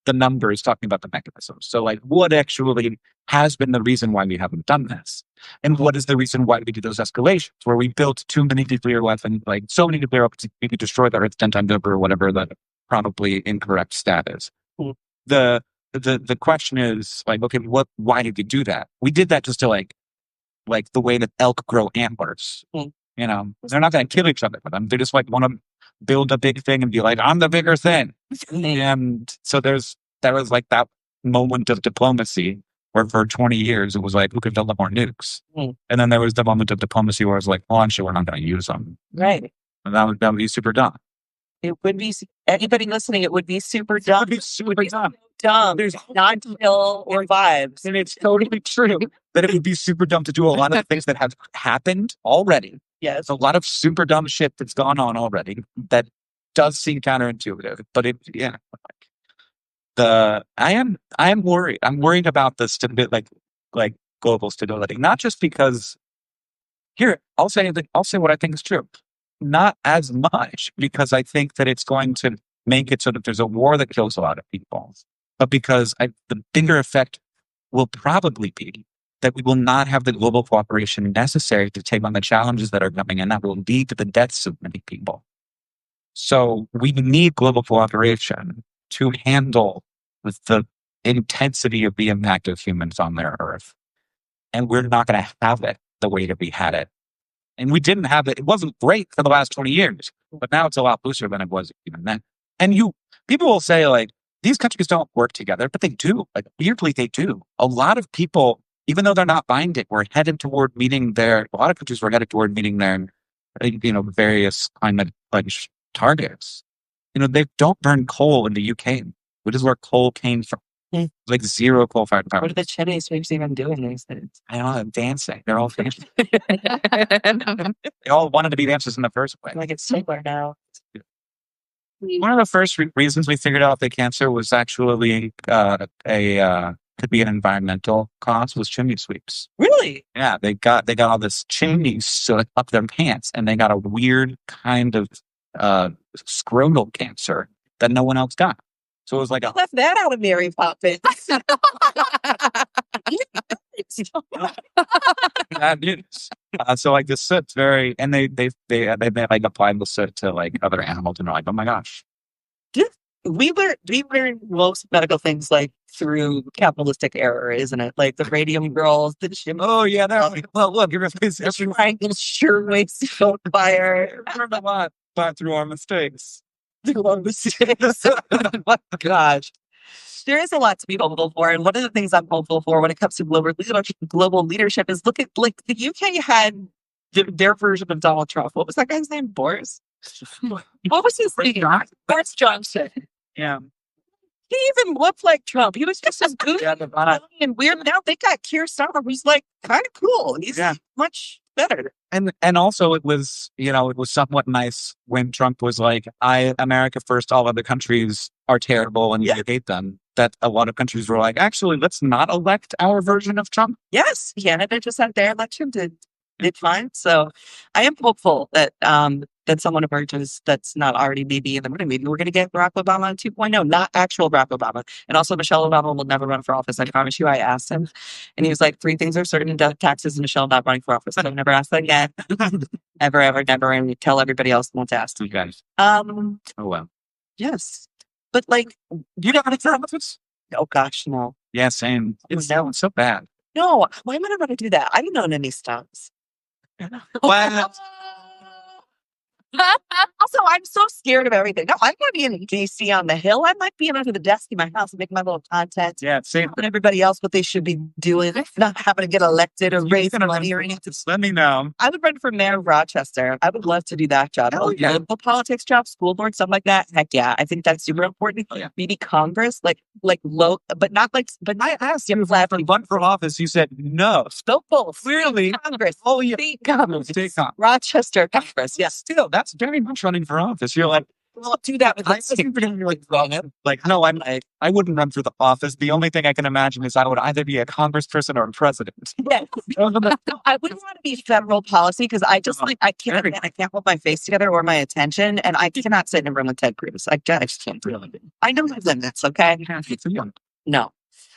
the numbers, talking about the mechanisms. So like what actually has been the reason why we haven't done this? And what is the reason why we do those escalations where we built too many nuclear weapons, like so many nuclear weapons, we could destroy the Earth 10 times over or whatever the probably incorrect stat is. Mm. The question is like, okay, why did we do that? We did that just to like the way that elk grow antlers. Mm. You know, they're not going to kill each other for them. They just like want to build a big thing and be like, I'm the bigger thing. And so there was like that moment of diplomacy where for 20 years it was like, who could build up more nukes? Mm. And then there was the moment of diplomacy where it's like, well, actually, we're not going to use them. Right. And that would be super dumb. It would be, anybody listening, it would be super dumb. It would be super dumb. Dumb. There's not chill or vibes. And it's totally true that it would be super dumb to do a lot of things that have happened already. Yes. There's a lot of super dumb shit that's gone on already that does seem counterintuitive. But I am worried. I'm worried about the stability, like global stability. Not just because here, I'll say what I think is true. Not as much because I think that it's going to make it so that there's a war that kills a lot of people. But because the bigger effect will probably be that we will not have the global cooperation necessary to take on the challenges that are coming, and that will lead to the deaths of many people. So we need global cooperation to handle the intensity of the impact of humans on their Earth. And we're not going to have it the way that we had it. And we didn't have it. It wasn't great for the last 20 years, but now it's a lot looser than it was even then. And people will say, like, these countries don't work together, but they do. Like, weirdly, they do. A lot of people, even though they're not binding, a lot of countries were headed toward meeting their, various climate pledge targets. They don't burn coal in the UK, which is where coal came from. Like zero coal-fired power. What are the Chinese folks even doing these days? I don't know, dancing. They're all dancing. They all wanted to be dancers in the first place. Like it's simpler now. One of the first reasons we figured out that cancer was actually could be an environmental cause was chimney sweeps. Really? Yeah, they got all this chimney soot up their pants, and they got a weird kind of scrotal cancer that no one else got. So it was like left that out of Mary Poppins. So like the soot's very, and they like applied the soot to like other animals, and they're like, oh my gosh. We learn most medical things like through capitalistic error, isn't it? Like the radium girls, the chim. Oh yeah, well look, you're triangle shirtwaist on fire. Learned a lot through our mistakes. Oh gosh. There is a lot to be hopeful for. And one of the things I'm hopeful for when it comes to global leadership is look at like the UK had their version of Donald Trump. What was that guy's name? Boris? What was his name? Boris Johnson. Yeah. He even looked like Trump. He was just as goofy and weird. Now they got Keir Starmer, who's like kind of cool. He's much better. And also it was somewhat nice when Trump was like, America first, all other countries are terrible and you hate them. That a lot of countries were like, actually, let's not elect our version of Trump. Yes, Canada just had their election did fine. So I am hopeful that that someone emerges that's not already maybe in the room. Maybe we're going to get Barack Obama 2.0, not actual Barack Obama. And also Michelle Obama will never run for office. I promise you. I asked him and he was like, 3 things are certain: death, taxes, and Michelle not running for office. I've never asked that again. ever, never. And we tell everybody else not to ask. You guys. Oh, well. Yes. But like, you don't want to office? Oh gosh, no. Yeah, same. It's so bad. No, why am I going to do that? I didn't own any stocks. Wow. Also, I'm so scared of everything. No, I'm going to be in DC on the Hill. I might be under the desk in my house and make my little content. Yeah, same. And everybody else what they should be doing, not having to get elected or raise money or anything. Let me know. I would run for mayor of Rochester. I would love to do that job. Yeah. Local politics job, school board, something like that. Heck yeah, I think that's super important. Oh, yeah. Maybe Congress, but not like. But I asked you to run for office. You said no. Still both. Clearly, Congress. Oh yeah, State Congress. State Congress. Rochester Congress. Yes. Still, that's very much running for office. You're like, I'll do that with no, I wouldn't run for the office. The only thing I can imagine is I would either be a congressperson or a president. Yes. I wouldn't want to be federal policy because I just I can't hold my face together or my attention, and I cannot sit in a room with Ted Cruz. I just can't really. I know my limits. Okay. No.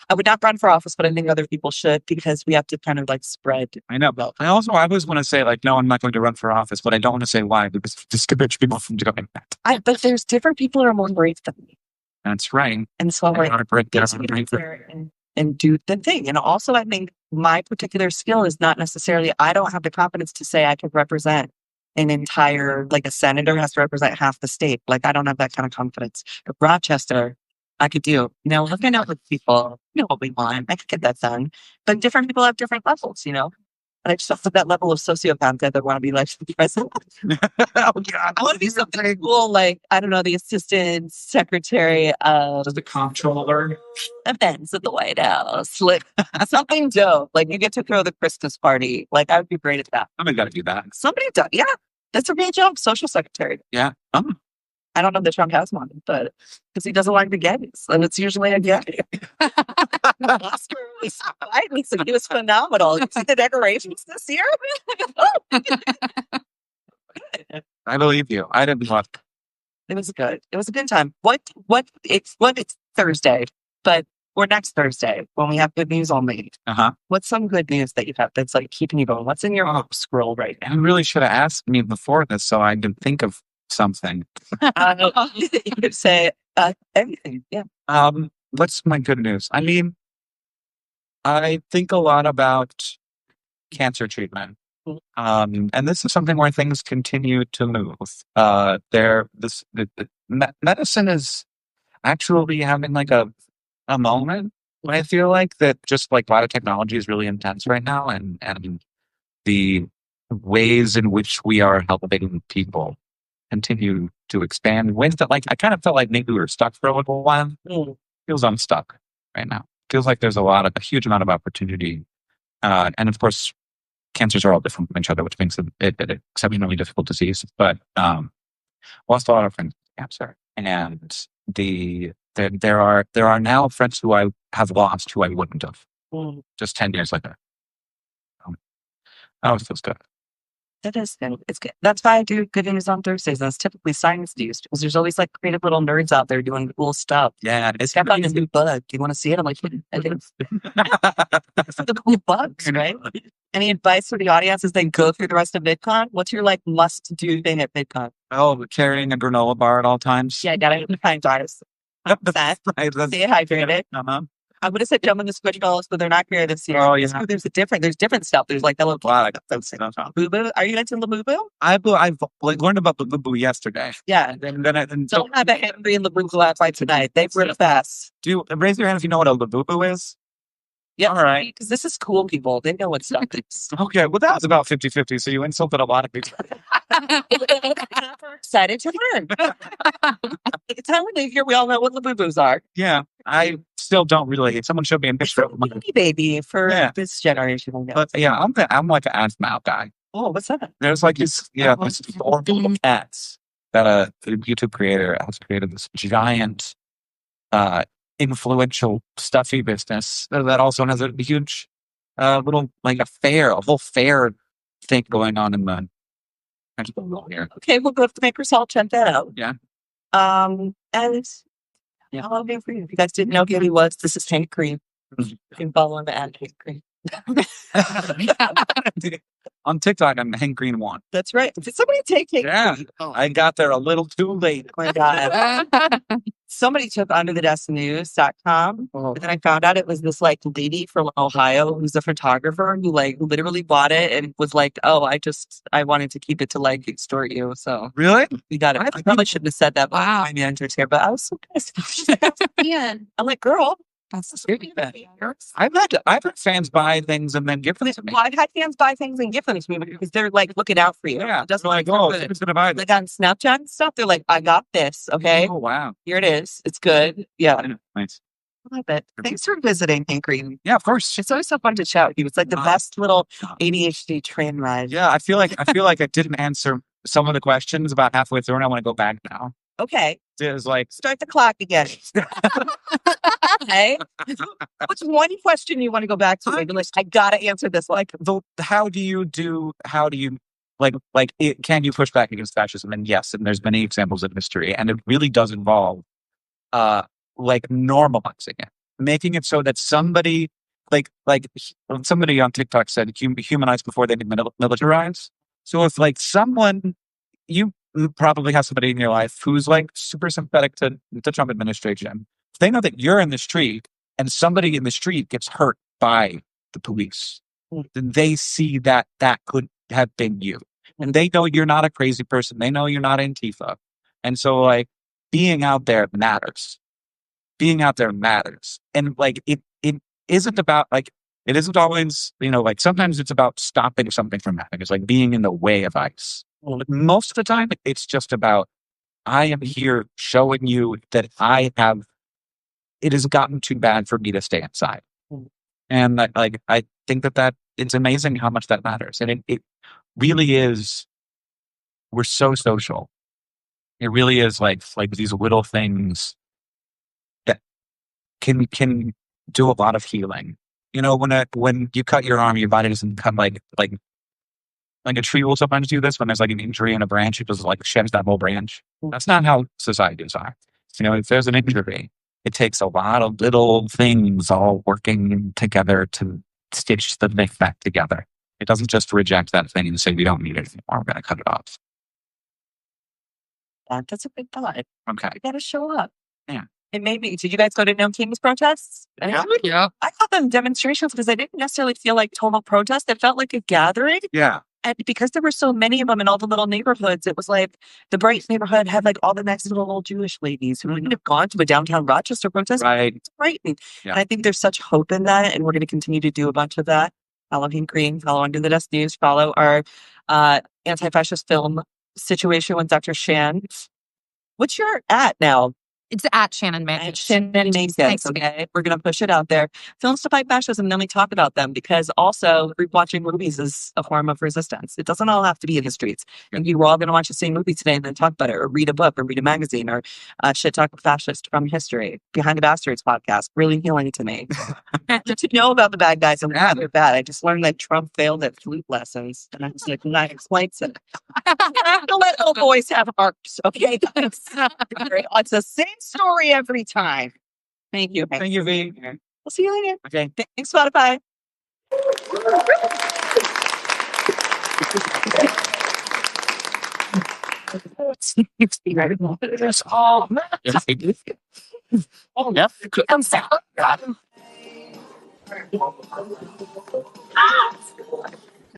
I would not run for office, but I think other people should because we have to kind of spread. I know. But I always want to say no, I'm not going to run for office, but I don't want to say why because it discourages people from doing that. But there's different people who are more brave than me. That's right. And so and do the thing. And also I think my particular skill is not necessarily, I don't have the confidence to say I can represent an entire, like a senator has to represent half the state. Like, I don't have that kind of confidence. But Rochester, I could do. Looking out with people, what we want. I could get that done. But different people have different levels, And I just have that level of sociopath that want to be like the president. Oh, God. I want to be something cool, like, I don't know, the assistant secretary of The comptroller. events at the White House. Like, something dope. Like, you get to throw the Christmas party. Like, I would be great at that. Somebody got to do that. Somebody does. Yeah. That's a real job. Social secretary. Yeah. I don't know that Trump has one, but because he doesn't like the gays, and it's usually a gay. Oscar was fine. So he was phenomenal. You see the decorations this year? I believe you. I didn't look. It was good. It was a good time. It's Thursday, but or next Thursday when we have good news only. What's some good news that you've had that's like keeping you going? What's in your scroll right now? You really should have asked me before this so I could think of something. You could say everything. Yeah. What's my good news? I mean, I think a lot about cancer treatment. And this is something where things continue to move. Medicine is actually having like a moment when I feel like that just like biotechnology is really intense right now, and the ways in which we are helping people continue to expand in ways that like I kind of felt like maybe we were stuck for a little while. Feels unstuck right now. Feels like there's a huge amount of opportunity. And of course, cancers are all different from each other, which makes it exceptionally difficult disease. But lost a lot of friends with cancer, and there are now friends who I have lost who I wouldn't have just 10 years later. That always feels good. That is good. It's good. That's why I do good news on Thursdays. That's typically science news because there's always like creative little nerds out there doing cool stuff. Yeah, it's got on this new bug. Do you want to see it? I'm like, I think it's the cool bugs, right? Any advice for the audience as they go through the rest of VidCon? What's your like must do thing at VidCon? Oh, carrying a granola bar at all times. Yeah, gotta find diets. Stay hydrated. I would have said jump in the squishballs, but they're not here this year. Oh, yeah. There's different stuff. There's like that little Boo-boo. Are you into Labubu? I've like learned about the Labubu yesterday. Yeah. Then Don't have a Henry and Labubu outside tonight. They were the best. Raise your hand if you know what a Labubu is. Yeah, all right. Because this is cool, people. They know what stuff is. Okay, well, that was about 50-50, so you insulted a lot of people. I'm excited to learn. By the time we leave here, we all know what Labubus are. Yeah, I still don't really. Someone showed me a picture of one. Baby for this generation. But yeah, I'm like an asthma guy. Oh, what's that? There's like these four little cats that a YouTube creator has created this giant influential stuffy business that also has a huge little like a whole fair thing going on in the okay, we'll go have to make I'll check that out. Yeah. And I'll be for you. If you guys didn't know who he was, this is Hank Green. You can follow him at Hank Green. On TikTok, I'm Hank Green 1. That's right. Did somebody take Hank? Yeah, I got there a little too late. Oh my God. Somebody took undertheDeskNews.com, and then I found out it was this like lady from Ohio who's a photographer who like literally bought it and was like, "Oh, I wanted to keep it to like extort you." So really, we got it. I probably shouldn't have said that. Wow, my manager's here, but I was so pissed. I'm like, girl. That's the stupid. I've had fans buy things and then give them to me. Well, I've had fans buy things and give them to me because they're like looking out for you. Yeah, it doesn't like, oh, who's gonna buy this? Like on Snapchat and stuff, they're like, I got this. Okay. Oh wow. Here it is. It's good. Yeah. Nice. I love it. Thanks for visiting, Hank Green. Yeah, of course. It's always so fun to chat with you. It's like the best little ADHD train ride. Yeah, I feel like I didn't answer some of the questions about halfway through, and I want to go back now. Okay. It was like start the clock again. Okay. What's one question you want to go back to? Maybe like I gotta answer this. Like, how do you can you push back against fascism? And yes, and there's many examples in history, and it really does involve like normalizing it, making it so that somebody like somebody on TikTok said humanize before they militarize. So if like someone you probably have somebody in your life who's like super sympathetic to the Trump administration. If they know that you're in the street and somebody in the street gets hurt by the police, then they see that could have been you. and they know you're not a crazy person. They know you're not Antifa. And so like being out there matters. Being out there matters. And like it isn't about like it isn't always, like sometimes it's about stopping something from happening. It's like being in the way of ice. But most of the time it's just about I am here showing you that it has gotten too bad for me to stay inside. And I think that it's amazing how much that matters. And it really is, we're so social. It really is like these little things that can do a lot of healing. When you cut your arm, your body doesn't cut like a tree will sometimes do this when there's like an injury in a branch, it just like sheds that whole branch. That's not how societies are. If there's an injury, it takes a lot of little things all working together to stitch the thing back together. It doesn't just reject that thing and say, we don't need it anymore, we're going to cut it off. That's a good thought. Okay. You gotta show up. Yeah. It made me. Did you guys go to No Kings protests? Yeah. I call them demonstrations because I didn't necessarily feel like total protest. It felt like a gathering. Yeah. And because there were so many of them in all the little neighborhoods, it was like the Bright neighborhood had like all the nice little old Jewish ladies who wouldn't have gone to a downtown Rochester protest. Right. It's Brighton. Yeah. And I think there's such hope in that. And we're going to continue to do a bunch of that. Follow Hank Green, follow Under the Dust News, follow our anti-fascist film situation with Dr. Shan. What's your at now? It's at Shannon May. Shannon makes Thanks. okay. We're going to push it out there. Films to fight fascism, then we talk about them because also watching movies is a form of resistance. It doesn't all have to be in the streets. And you were all going to watch the same movie today and then talk about it or read a book or read a magazine or shit talk with fascists from history. Behind the Bastards podcast, really healing to me. To know about the bad guys and why they're bad. I just learned that Trump failed at flute lessons. And I was like, that explains it. Don't let little boys have hearts, okay? It's the same story every time. Thank you. Thank you, V. We'll see you later. Okay. Thanks, Spotify. It's all oh, yeah. I'm sorry.